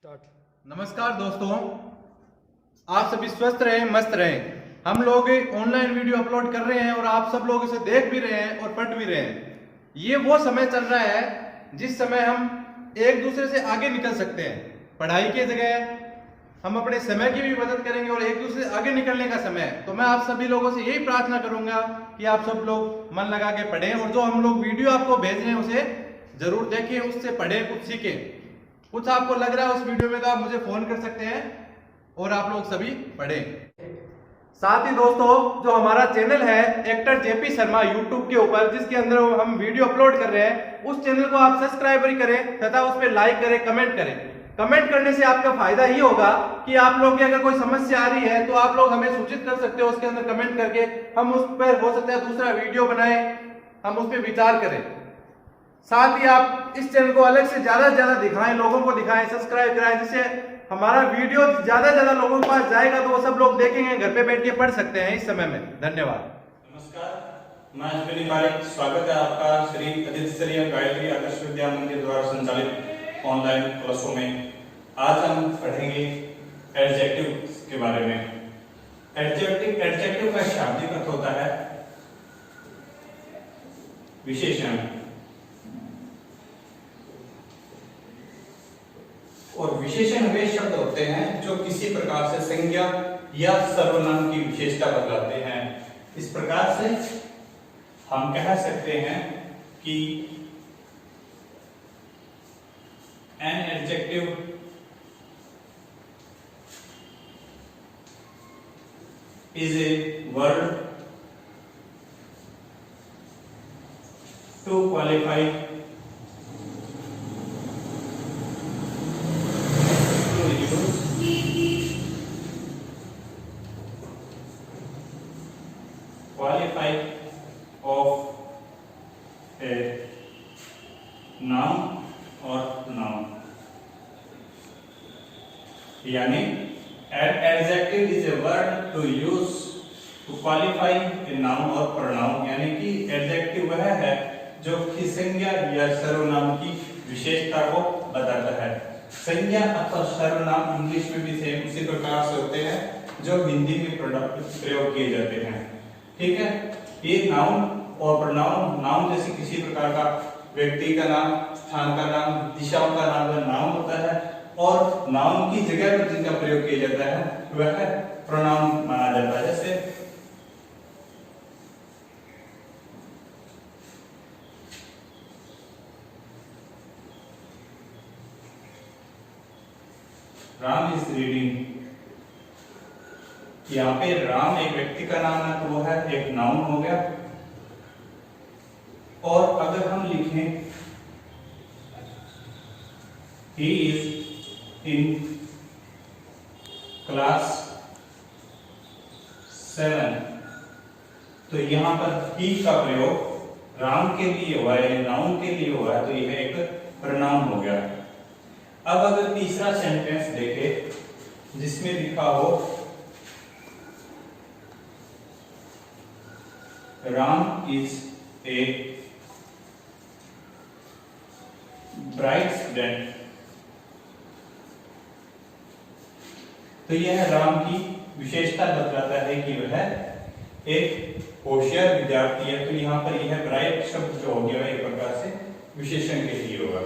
Start. नमस्कार दोस्तों, आप सभी स्वस्थ रहें, मस्त रहें। हम लोग ऑनलाइन वीडियो अपलोड कर रहे हैं और आप सब लोग इसे देख भी रहे हैं और पढ़ भी रहे हैं। ये वो समय चल रहा है जिस समय हम एक दूसरे से आगे निकल सकते हैं। पढ़ाई की जगह हम अपने समय की भी मदद करेंगे और एक दूसरे से आगे निकलने का समय है। तो मैं आप सभी लोगों से यही प्रार्थना करूंगा कि आप सब लोग मन लगा के पढ़ें और जो हम लोग वीडियो आपको भेज रहे हैं उसे जरूर देखें, उससे पढ़ें, कुछ सीखें। कुछ आपको लग रहा है उस वीडियो में तो आप मुझे फोन कर सकते हैं और आप लोग सभी पढ़ें। साथ ही दोस्तों, जो हमारा चैनल है एक्टर जेपी शर्मा यूट्यूब के ऊपर, जिसके अंदर हम वीडियो अपलोड कर रहे हैं, उस चैनल को आप सब्सक्राइब भी करें तथा उस पर लाइक करें, कमेंट करें। कमेंट करने से आपका फायदा ही होगा कि आप लोग की अगर कोई समस्या आ रही है तो आप लोग हमें सूचित कर सकते हो उसके अंदर कमेंट करके। हम उस पर हो सकता है दूसरा वीडियो बनाएं, हम उस पर विचार करें। साथ ही आप इस चैनल को अलग से ज्यादा दिखाएं, लोगों को दिखाएं, सब्सक्राइब कराएं, जिससे हमारा वीडियो ज्यादा लोगों के पास जाएगा तो वो सब लोग देखेंगे, घर पे बैठ के पढ़ सकते हैं इस समय में। धन्यवाद। नमस्कार, मैं अश्विनी पारिक। स्वागत है आपका श्री अधिस्तरीय गायत्री आदर्श विद्या मंदिर द्वारा संचालित ऑनलाइन क्लासों में। आज हम पढ़ेंगे एडजेक्टिव के बारे में। एडजेक्टिव का शाब्दिक अर्थ होता है विशेषण, और विशेषण वे शब्द होते हैं जो किसी प्रकार से संज्ञा या सर्वनाम की विशेषता बतलाते हैं। इस प्रकार से हम कह सकते हैं कि an adjective is a word to qualify of a noun और नाउन। यानी adjective is a word to use to qualify a noun और प्रोनाउन। यानी कि एडजेक्टिव वह है जो कि संज्ञा या सर्वनाम की विशेषता को बताता है। संज्ञा अथवा सर्वनाम इंग्लिश में भी सेम उसी प्रकार से होते हैं जो हिंदी में प्रयोग किए जाते हैं। ठीक है, ये नाउन और प्रोनाउन, नाउन जैसे किसी प्रकार का व्यक्ति का नाम, स्थान का नाम, दिशाओं का नाम वह नाउन होता है, और नाउन की जगह पर जिनका प्रयोग किया जाता है वह प्रोनाउन माना जाता है। जैसे राम इज रीडिंग। यहाँ पे राम एक व्यक्ति का नाम है तो वो है एक नाउन हो गया। और अगर हम लिखें he is in class 7, तो यहां पर he का प्रयोग राम के लिए हुआ है, नाउन के लिए हुआ है, तो यह एक प्रोनाउन हो गया। अब अगर तीसरा सेंटेंस देखें जिसमें लिखा हो Ram is a bright student, तो यह राम की विशेषता बतलाता है कि वह एक होशियार विद्यार्थी है। तो यहाँ पर यह ब्राइट शब्द जो हो गया है एक प्रकार से विशेषण के लिए होगा।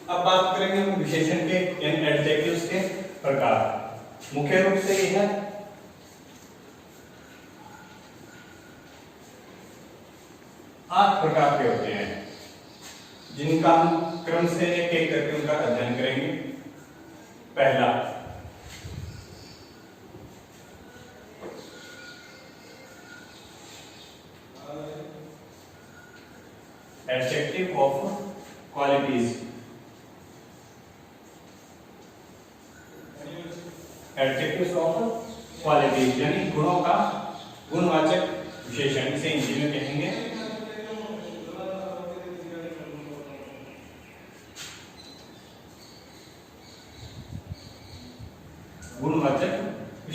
अब बात करेंगे हम विशेषण के यानी एडजेक्टिव्स के प्रकार। मुख्य रूप से यह है 8 प्रकार के होते हैं, जिनका हम क्रम से एक एक करके उनका अध्ययन करेंगे। पहला adjective of qualities. Adjectives of qualities यानी गुणों का गुणवाचक विशेषण, इसे हिंदी में कहेंगे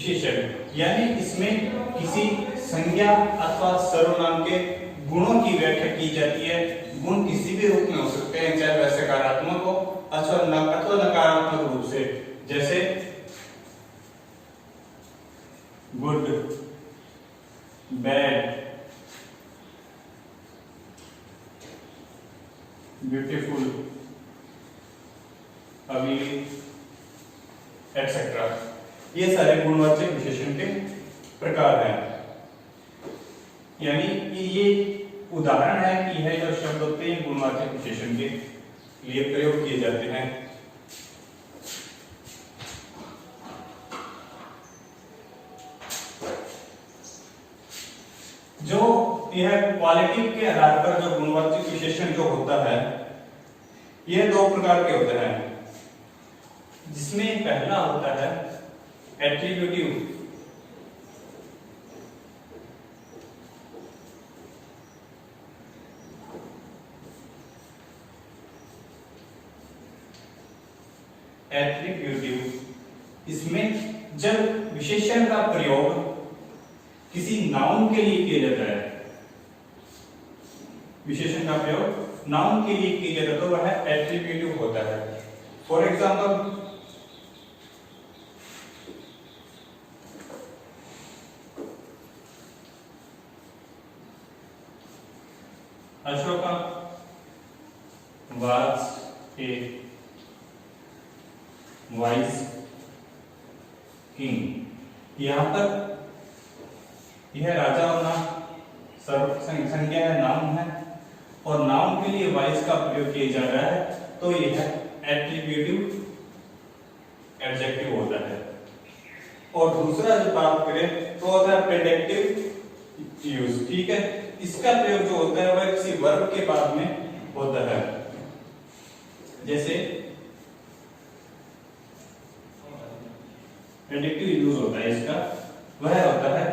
विशेषण, यानी इसमें किसी संज्ञा अथवा सर्वनाम के गुणों की व्याख्या की जाती है। गुण किसी भी रूप में हो सकते हैं, चाहे वह सकारात्मक हो अथवा नकारात्मक रूप से, जैसे गुड, बैड, ब्यूटीफुल, अभी, एक्सेट्रा। ये सारे गुणवाचक विशेषण के प्रकार हैं। यानी कि ये उदाहरण है कि यह जो शब्द होते हैं गुणवाचक विशेषण के लिए प्रयोग किए जाते हैं। जो यह क्वालिटी के आधार पर जो गुणवाचक विशेषण जो होता है, यह दो प्रकार के होते हैं, जिसमें पहला होता है एट्रीब्यूटिव। एट्रीब्यूटिव इसमें जब विशेषण का प्रयोग किसी नाउन के लिए किया जाता है, विशेषण का प्रयोग नाउन के लिए किया जाता है, तो वह एट्रीब्यूटिव होता है। For example, Ashoka was a wise king। यहां पर यह राजा होना संज्ञा है, नाउन है, और नाउन के लिए वाइस का प्रयोग किया जा रहा है, तो यह एट्रीब्यूटिव एडजेक्टिव होता है। और दूसरा जो बात करें तो होता है प्रेडिक्टिव यूज। ठीक है, इसका प्रयोग जो होता है वह किसी वर्ब के बाद में होता है, जैसे प्रेडिक्टिव यूज होता है इसका, वह होता है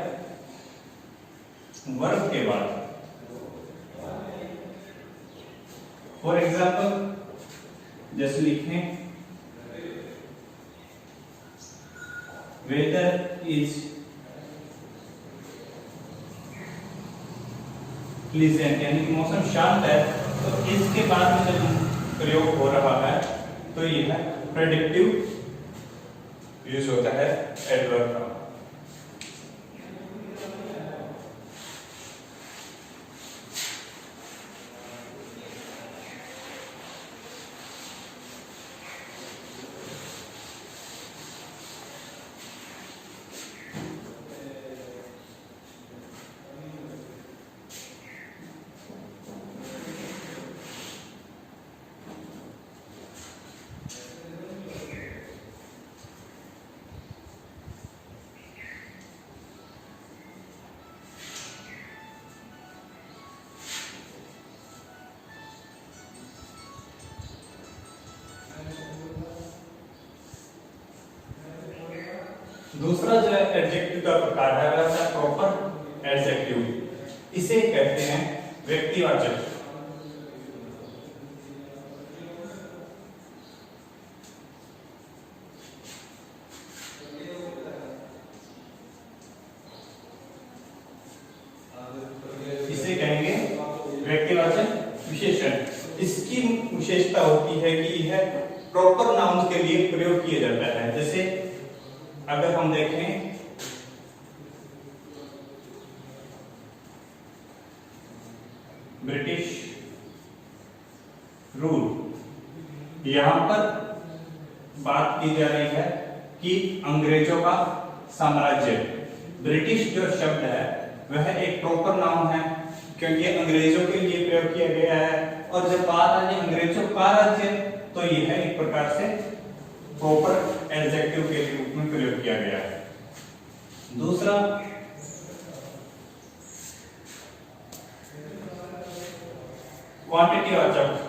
वर्ब के बाद। फॉर एग्जाम्पल जैसे लिखें वेदर इज प्लीजेंट, यानी कि मौसम शांत है, तो इसके बाद में जब प्रयोग हो रहा है तो यह प्रेडिक्टिव यूज होता है एडवर्ब का। दूसरा जो है एडजेक्टिव का प्रकार है वह है प्रॉपर एडजेक्टिव। इसे कहते हैं व्यक्तिवाचक। इसे कहेंगे व्यक्तिवाचक विशेषण। इसकी विशेषता होती है कि यह प्रॉपर नाउन के लिए प्रयोग किया जाता है। जैसे अगर हम देखें ब्रिटिश रूल, यहां पर बात की जा रही है कि अंग्रेजों का साम्राज्य। ब्रिटिश जो शब्द है वह एक प्रॉपर नाउन है क्योंकि अंग्रेजों के लिए प्रयोग किया गया है, और जब बात आ जाए अंग्रेजों का राज्य तो यह एक प्रकार से प्रॉपर एडजेक्टिव के रूप में प्रयोग किया गया है। दूसरा क्वांटिटी वाचक।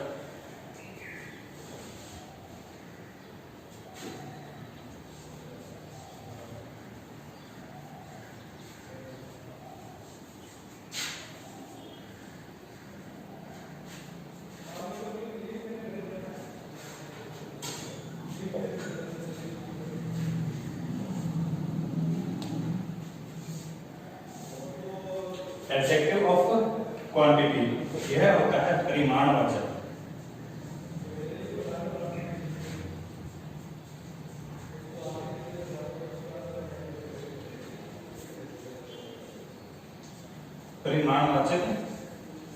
परिमाणवाचक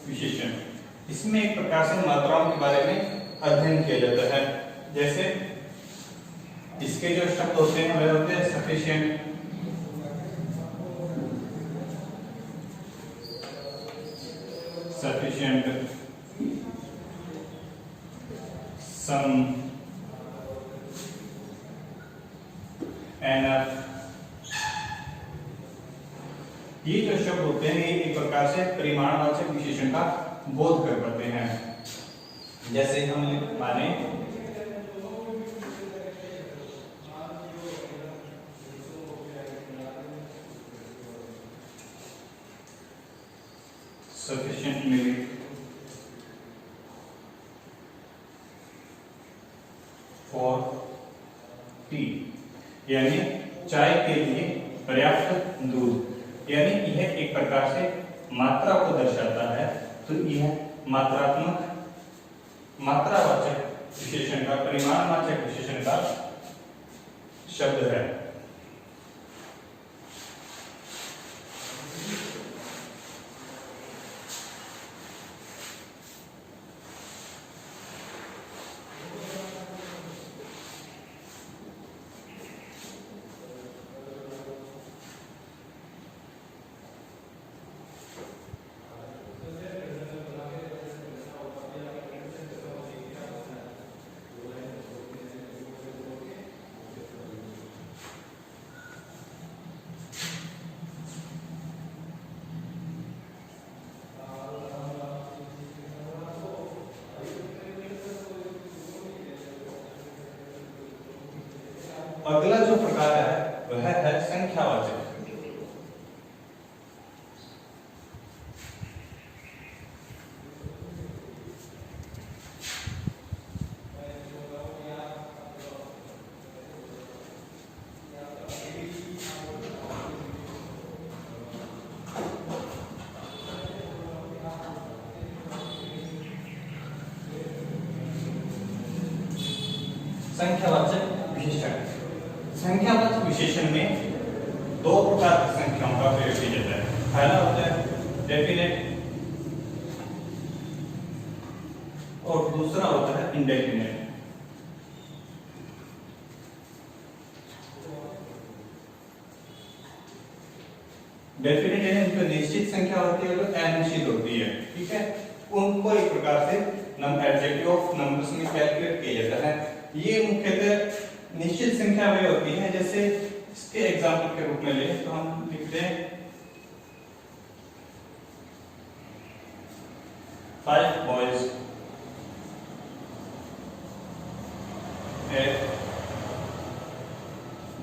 विशेषण। इसमें एक प्रकार से मात्राओं के बारे में अध्ययन किया जाता है। जैसे इसके जो शब्द होते हैं वे होते हैं सफिशिएंट, सम, एनफ। ये जो शब्द होते हैं ये एक प्रकार से परिमाणवाचक विशेषण का बोध कर पाते हैं। जैसे हम माने sufficient milk, for tea, यानी चाय के लिए पर्याप्त दूध, यानी यह एक प्रकार से मात्रा को दर्शाता है। तो यह मात्रावाचक विशेषण का, परिमाणवाचक विशेषण का शब्द है। अगला जो प्रकार है वह है संख्यावाचक। संख्यावाचक विशेषण। संख्यावाचक विशेषण में दो प्रकार की संख्याओं का प्रयोग किया जाता है। पहला होता है डेफिनेट और दूसरा होता है इंडेफिनेट। डेफिनेट यानी उनकी निश्चित संख्या होती है और अनिश्चित होती है, ठीक है। उनको एक प्रकार से एडजेक्टिव ऑफ नंबर्स में कैलकुलेट किया जाता है। ये मुख्यतः निश्चित संख्या वे होती है, जैसे इसके एग्जांपल के रूप में ले तो हम लिखते हैं 5 boys and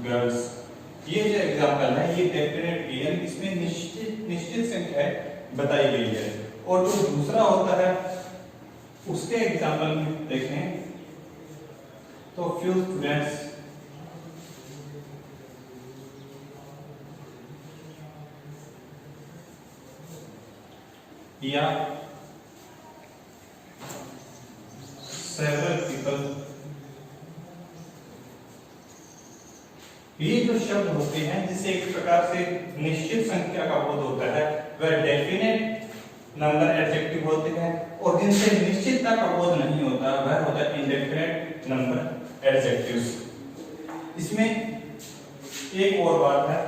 girls। ये जो एग्जांपल है ये डेफिनेट की, यानी इसमें निश्चित संख्या बताई गई है। और जो दूसरा होता है उसके एग्जांपल में देखें तो few students या several people। ये जो शब्द होते हैं जिससे एक प्रकार से निश्चित संख्या का बोध होता है वह डेफिनेट नंबर एडजेक्टिव होते हैं, और जिनसे निश्चितता का बोध नहीं होता वह होता है इंडेफिनेट नंबर एडजेक्टिव्स। इसमें एक और बात है,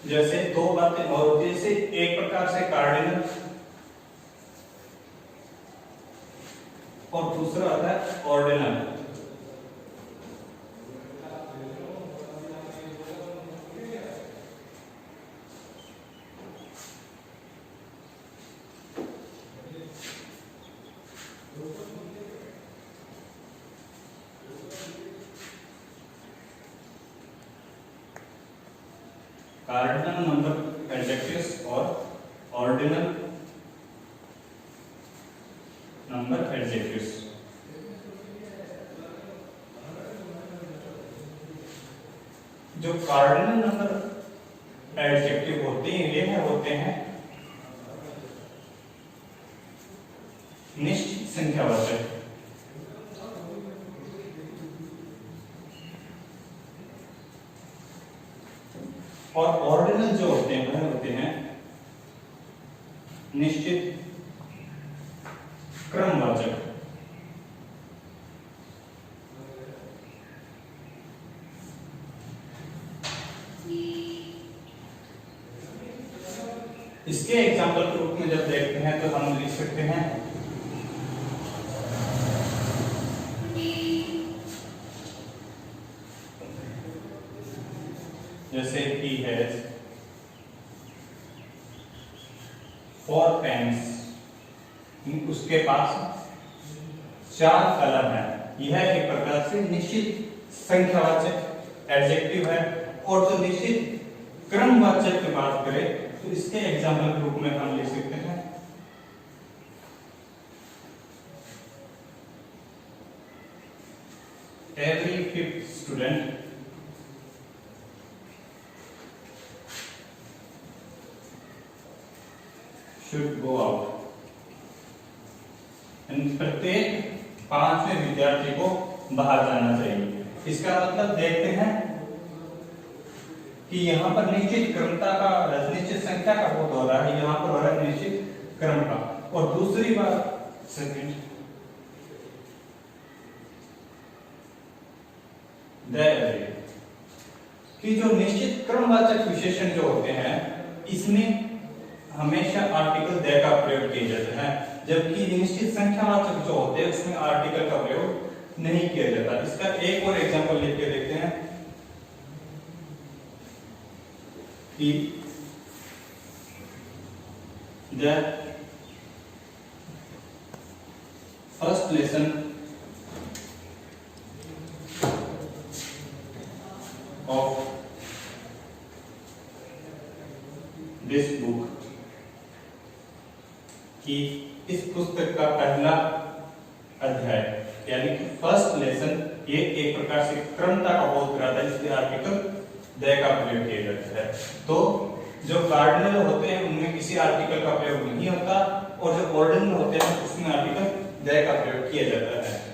जैसे दो बातें और होती है। जैसे एक प्रकार से कार्डिनल और दूसरा आता है ऑर्डिनल। कार्डिनल नंबर एडजेक्टिव्स और ऑर्डिनल नंबर एडजेक्टिव्स। जो कार्डिनल नंबर एडजेक्टिव होते हैं वे होते हैं और ऑर्डिनल जो होते हैं वह होते हैं निश्चित क्रमवाचक। इसके एग्जाम्पल के रूप में जब देखते हैं तो हम लिख सकते हैं जैसे he has 4 pens, उसके पास 4 कलम है। यह एक प्रकार से निश्चित संख्यावाचक एडजेक्टिव है। और जो निश्चित क्रमवाचक की बात करें तो इसके एग्जाम्पल के रूप में हम लिख सकते हैं every 5th student should go out। प्रत्येक 5वें विद्यार्थी को बाहर जाना चाहिए। इसका मतलब देखते हैं कि यहाँ पर निश्चित क्रमता का, निश्चित संख्या का बोध हो रहा है, यहाँ पर हो रहा है निश्चित क्रम का। और दूसरी बात सेकंड, कि जो निश्चित क्रमवाचक विशेषण जो होते हैं इसमें हमेशा आर्टिकल द का प्रयोग किया जाता है, जबकि निश्चित संख्यावाचक जो होते हैं उसमें आर्टिकल का प्रयोग नहीं किया जाता। इसका एक और एग्जांपल लिख के देखते हैं कि the first lesson of this book, कि इस पुस्तक का पहला अध्याय यानी कि फर्स्ट लेसन ये एक प्रकार से क्रमता का बोध कराता है, इसलिए आर्टिकल द का प्रयोग किया जाता है। तो जो कार्डिनल होते हैं उनमें किसी आर्टिकल का प्रयोग नहीं होता और जो ऑर्डिनल होते हैं उसमें आर्टिकल द का प्रयोग किया जाता है।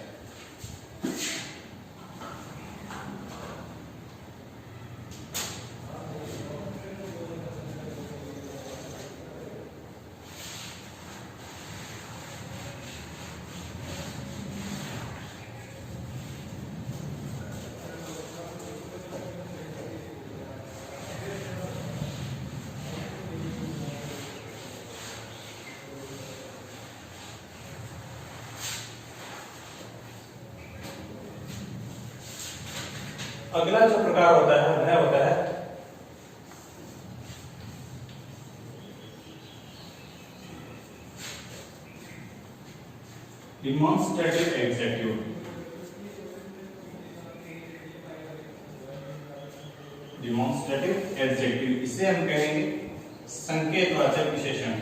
अगला जो प्रकार होता है वह होता है डिमॉन्स्ट्रेटिव एडजेक्टिव। डिमॉन्स्ट्रेटिव एडजेक्टिव इसे हम कहेंगे संकेतवाचक विशेषण।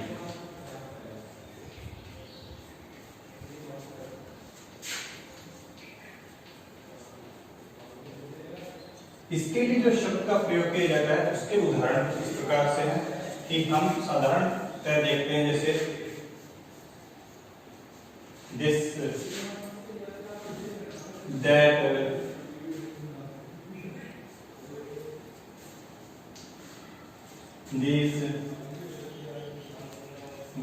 इसके लिए जो शब्द का प्रयोग किया जाता है उसके उदाहरण इस प्रकार से हैं कि हम साधारणतः देखते हैं जैसे this, that, these,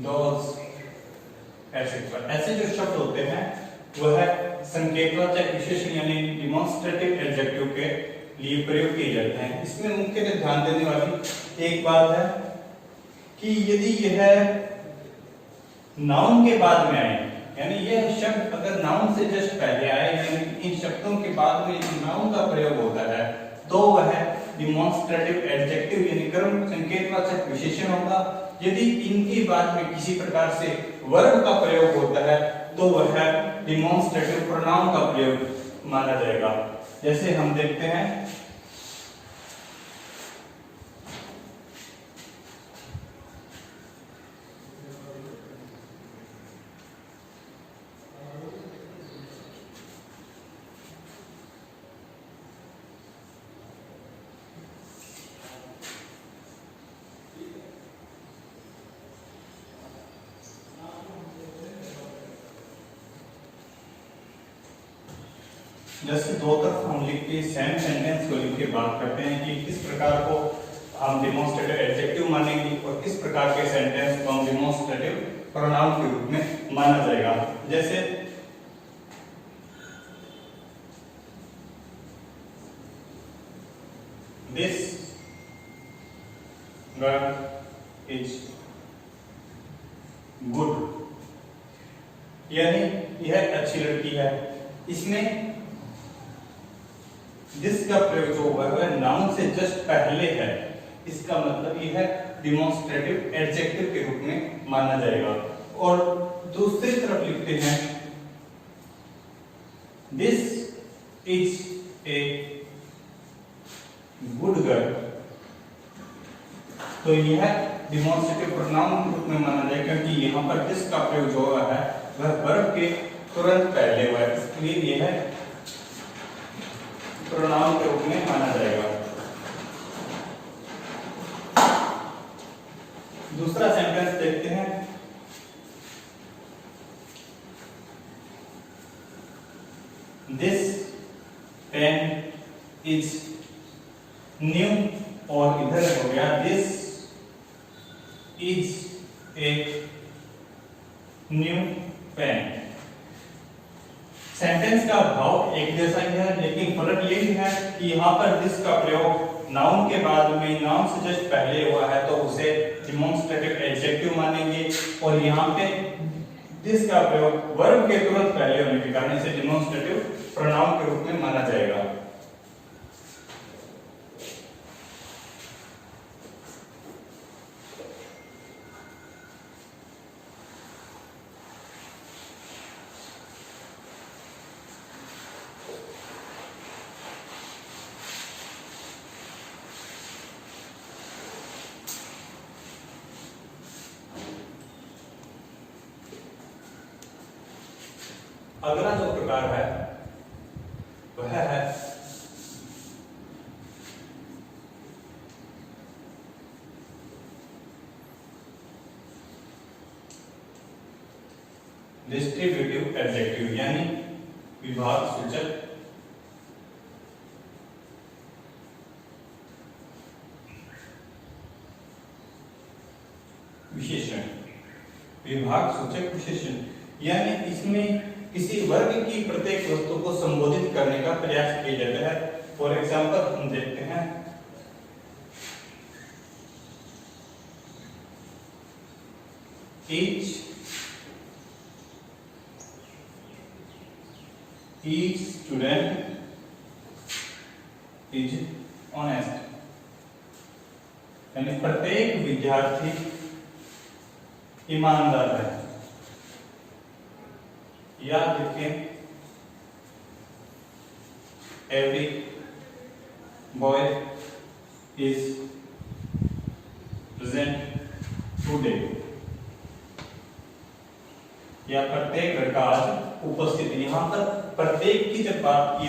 those, etc. ऐसे जो शब्द होते हैं वह संकेतवाचक विशेषण यानी डिमॉन्स्ट्रेटिव एडजेक्टिव के लिए प्रयोग किए जाते हैं। इसमें मुख्यतः ध्यान देने वाली एक बात है कि यदि यह नाउन के बाद में आए, यानी यह शब्द अगर नाउन से जस्ट पहले आए, यानी इन शब्दों के बाद में नाउन का प्रयोग होता है तो वह डिमॉन्स्ट्रेटिव एडजेक्टिव यानी कर्म संकेतवाचक विशेषण होगा। यदि इनके बाद में किसी प्रकार से वर्ब का प्रयोग होता है तो वह डिमॉन्स्ट्रेटिव प्रोनाउन का प्रयोग माना जाएगा। जैसे हम देखते हैं जैसे दो तरफ हम लिख के सेम सेंटेंस को लिख के बात करते हैं कि किस प्रकार को हम डिमॉन्स्ट्रेटिव एडजेक्टिव मानेंगे और किस प्रकार के सेंटेंस को हम डिमॉन्स्ट्रेटिव प्रोनाउन के रूप में माना जाएगा। जैसे दिस गर्ल इज गुड, यानी यह अच्छी लड़की है। इसमें दिस का प्रयोग जो हुआ है नाउन से जस्ट पहले है, इसका मतलब यह डिमॉन्स्ट्रेटिव एडजेक्टिव के रूप में माना जाएगा। और दूसरी तरफ लिखते हैं this is a good girl, तो यह डिमॉन्स्ट्रेटिव प्रोनाउन के रूप में माना जाएगा क्योंकि यहाँ पर दिस का प्रयोग जो हुआ है वह वर्ब के तुरंत पहले हुआ है, इसलिए यह प्रोनाउन के रूप में माना जाएगा। दूसरा सेंटेंस देखते हैं। दिस पेन इज न्यू, और इधर हो गया this is a new pen. Sentence का भाव एक जैसा ही है, लेकिन फर्क ये भी है कि यहाँ पर दिस का प्रयोग नाउन के बाद में, नाउन से जस्ट पहले हुआ है तो उसे डिमॉन्स्ट्रेटिव एडजेक्टिव मानेंगे, और यहाँ पे दिस का प्रयोग वर्ब के तुरंत पहले होने के कारण इसे डिमॉन्स्ट्रेटिव प्रोनाउन के रूप में माना जाएगा। अगला जो प्रकार है वह है डिस्ट्रीब्यूटिव एडजेक्टिव, यानी विभाग सूचक विशेषण। विभाग सूचक विशेषण यानी इसमें किसी वर्ग की प्रत्येक वस्तु को संबोधित करने का प्रयास किया जाता है। फॉर एग्जाम्पल हम देखते हैं each student is honest, यानी प्रत्येक विद्यार्थी ईमानदार है। या देखें every boy is present today, या प्रत्येक लड़का आज उपस्थित। यहाँ पर प्रत्येक की जब बात की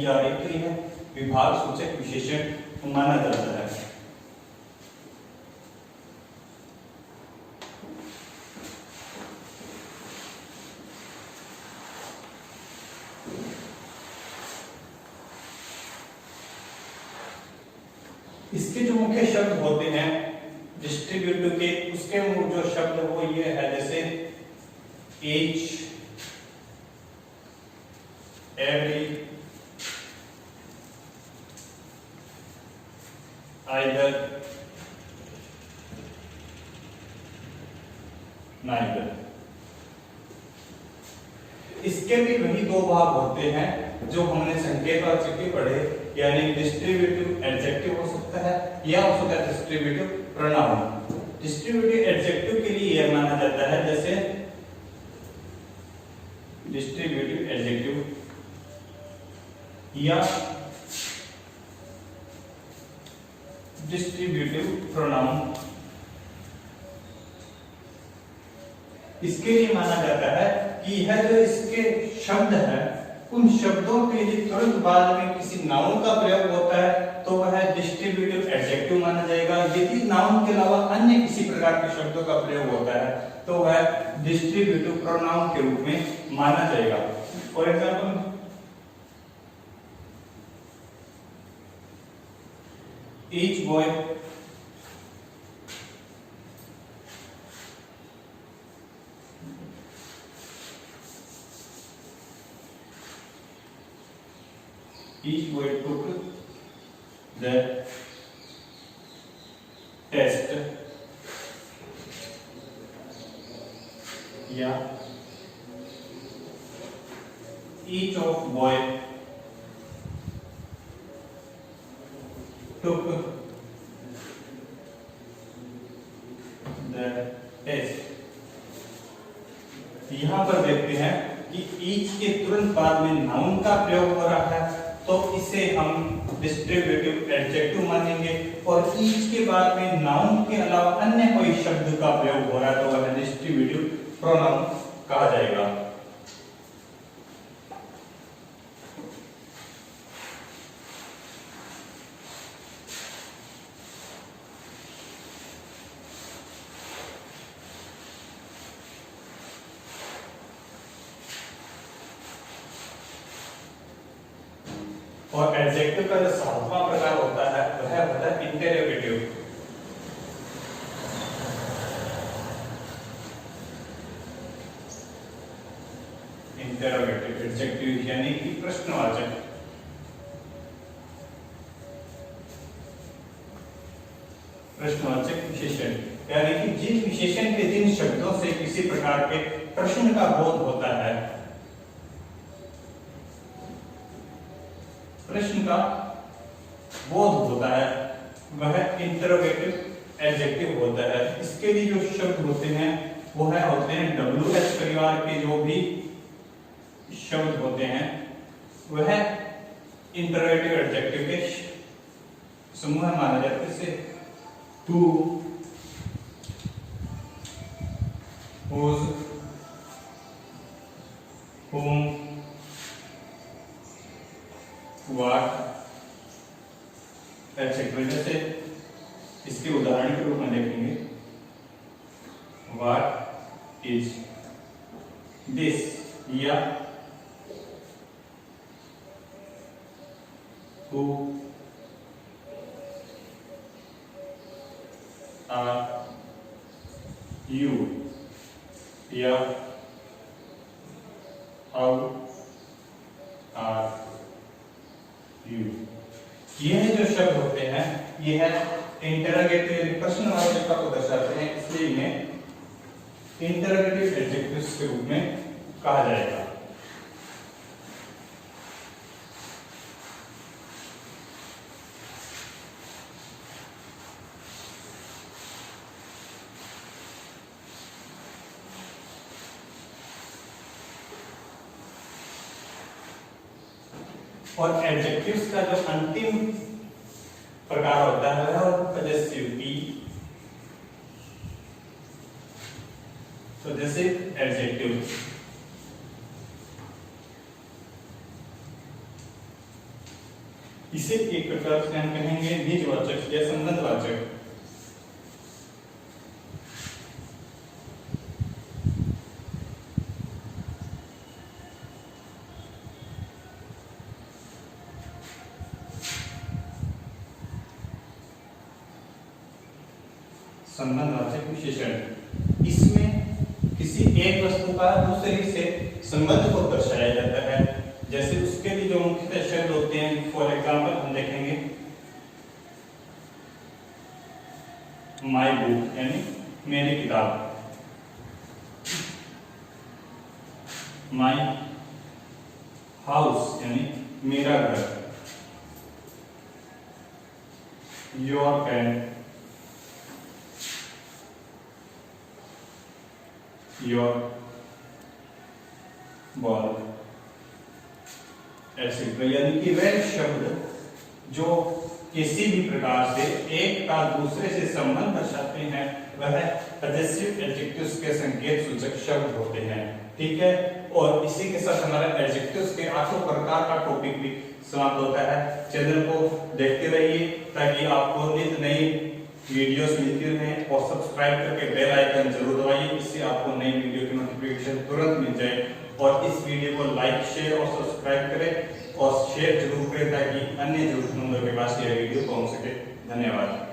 जा रही तो यह विभाग सूचक विशेषण माना जाता है। इसके जो मुख्य शब्द होते हैं डिस्ट्रीब्यूटिव के, उसके जो शब्द वो ये है, जैसे each, every, either, neither। इसके भी वही दो भाग होते हैं जो हमने संकेतवाचक के पढ़े, यानी डिस्ट्रीब्यूटिव एडजेक्टिव हो सकता है या हो सकता है डिस्ट्रीब्यूटिव प्रोनाउन। डिस्ट्रीब्यूटिव एडजेक्टिव के लिए यह माना जाता है जैसे डिस्ट्रीब्यूटिव एडजेक्टिव या डिस्ट्रीब्यूटिव प्रोनाउन। इसके लिए माना जाता है कि यह जो इसके शब्द है उन शब्दों के लिए तुरंत बाद में किसी नाउन का प्रयोग होता है तो वह डिस्ट्रीब्यूटिव एडजेक्टिव माना जाएगा। यदि नाउन के अलावा अन्य किसी प्रकार के शब्दों का प्रयोग होता है तो वह डिस्ट्रीब्यूटिव प्रोनाउन के रूप में माना जाएगा। For example each boy took the test या each of boy took the test। यहां पर देखते हैं कि each के तुरंत बाद में नाउन का प्रयोग हो रहा है तो इसे हम डिस्ट्रीब्यूटिव एडजेक्टिव मानेंगे, और each के बाद में नाउन के अलावा अन्य कोई शब्द का प्रयोग हो रहा है तो वह डिस्ट्रीब्यूटिव प्रोनाउन कहा जाएगा। और एडजेक्टिव का जो सातवां प्रकार होता है वह होता है इंटरोगेटिव। इंटरोगेटिव एडजेक्टिव यानी कि प्रश्नवाचक। प्रश्नवाचक विशेषण यानी कि जिन विशेषण के जिन शब्दों से किसी प्रकार के प्रश्न का बोध होता है, प्रश्न का बोध होता है, वह इंटरोगेटिव एडजेक्टिव होता है। इसके लिए जो शब्द होते हैं वो होते हैं WH परिवार के जो भी शब्द होते हैं वह इंटरोगेटिव एडजेक्टिव के समूह माना जाता है। जैसे who, whose, whom, what, etcetera. जैसे इसके उदाहरण के रूप में देखेंगे what is this या who are you या how are you। यह जो शब्द होते हैं ये है इंटरोगेटिव प्रश्नवाचक को दर्शाते हैं, इसलिए इन्हें इंटरोगेटिव एडजेक्टिव्स के रूप में कहा जाएगा। और एडजेक्टिव्स का जो अंतिम प्रकार होता है वह पजेसिव बी। पजेसिव एडजेक्टिव इसे एक प्रकार से हम कहेंगे निजवाचक या संबंधवाचक। संबंधवाचक विशेषण इसमें किसी एक वस्तु का दूसरे से संबंध को दर्शाया जाता है। जैसे उसके लिए जो मुख्य शब्द होते हैं, फॉर एग्जांपल हम देखेंगे माय बुक यानी मेरी किताब, माय हाउस यानी मेरा घर, your pen, your ball, etcetera. यानी कि वह शब्द जो किसी भी प्रकार से एक का दूसरे से संबंध दर्शाते हैं वह पजेसिव एडजेक्टिव्स के संकेत सूचक शब्द होते हैं। ठीक है, और इसी के साथ हमारा एडजेक्टिव्स के 8 प्रकार का टॉपिक भी समाप्त होता है। चैनल को देखते रहिए ताकि आपको नित नई वीडियोस मिलती रहें, और सब्सक्राइब करके बेल आइकन जरूर दबाइए, इससे आपको नई वीडियो की नोटिफिकेशन तुरंत मिल जाए। और इस वीडियो को लाइक, शेयर और सब्सक्राइब करें और शेयर जरूर करें ताकि अन्य जरूरतमंदों के पास यह वीडियो पहुंच सके। धन्यवाद।